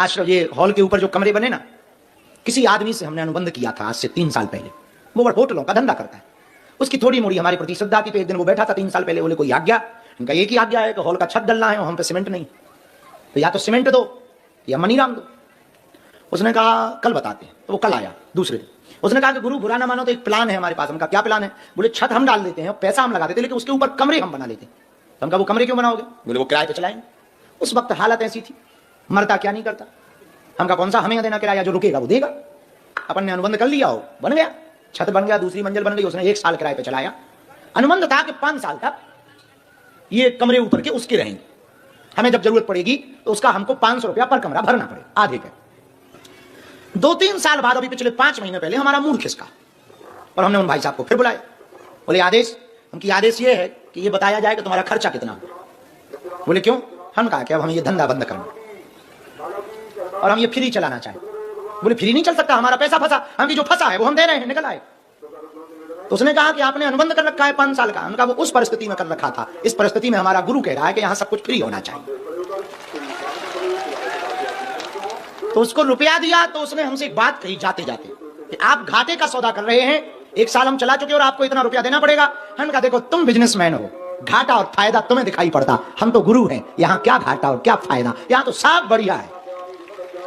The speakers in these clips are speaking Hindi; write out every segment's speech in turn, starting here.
आश्रम, ये हॉल के ऊपर जो कमरे बने ना, किसी आदमी से हमने अनुबंध किया था आज से 3 साल पहले। वो होटलों का धंधा करता है, उसकी थोड़ी मोड़ी हमारे प्रति श्रद्धा थी। तो एक दिन वो बैठा था 3 साल पहले, बोले कोई आज्ञा? इनका एक ही आज्ञा है कि हॉल का छत डलना है और हम पे सीमेंट नहीं, तो या तो सीमेंट दो या मनीराम दो। उसने कहा कल बताते हैं। तो वो कल आया दूसरे दिन। उसने कहा कि गुरु बुरा ना मानो, तो एक प्लान है हमारे पास। हमका क्या प्लान है? बोले छत हम डाल देते हैं, पैसा हम लगा देते हैं, लेकिन उसके ऊपर कमरे हम बना लेते हैं। तो हमका वो कमरे क्यों बनाओगे? बोले वो किराए पे चलाएंगे। उस वक्त हालत ऐसी थी, मरता क्या नहीं करता। हमका कौन सा हमें देना किराया, जो रुकेगा वो देगा। अपन ने अनुबंध कर लिया, हो बन गया, छत बन गया, दूसरी मंजिल बन गई। उसने 1 साल किराए पे चलाया। अनुबंध था कि 5 साल तक ये कमरे ऊपर के उसके रहेंगे, हमें जब जरूरत पड़ेगी तो उसका हमको 500 रुपया पर कमरा भरना पड़ेगा, आधे का। 2-3 साल बाद, अभी पिछले 5 महीने पहले हमारा मूड खिसका और हमने उन भाई साहब को फिर बुलाया। बोले आदेश, उनकी आदेश ये है कि ये बताया जाए कि तुम्हारा खर्चा कितना। बोले क्यों? हम कहा कि अब हमें ये धंधा बंद करना और हम ये फ्री चलाना चाहें। बोले फ्री नहीं चल सकता, हमारा पैसा फंसा, हम जो फंसा है वो हम दे रहे हैं, निकल आए। तो उसने कहा कि आपने अनुबंध कर रखा है 5 साल का। उनका वो उस परिस्थिति में कर रखा था, इस परिस्थिति में हमारा गुरु कह रहा है कि यहां सब कुछ फ्री होना चाहिए। तो उसको रुपया दिया, तो उसने हमसे एक बात कही जाते जाते कि आप घाटे का सौदा कर रहे हैं, 1 साल हम चला चुके और आपको इतना रुपया देना पड़ेगा। हम कहा देखो तुम बिजनेसमैन हो, घाटा और फायदा तुम्हें दिखाई पड़ता, हम तो गुरु हैं, यहाँ क्या घाटा और क्या फायदा, यहाँ तो सब बढ़िया है।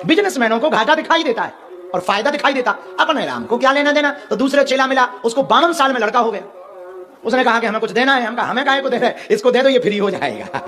बिजनेसमैनों को घाटा दिखाई देता है और फायदा दिखाई देता, अपने राम को क्या लेना देना। तो दूसरे चेला मिला, उसको 52 साल में लड़का हो गया। उसने कहा कि हमें कुछ देना है। हम कहा हमें काहे को दे रहे, इसको दे दो, ये फ्री हो जाएगा।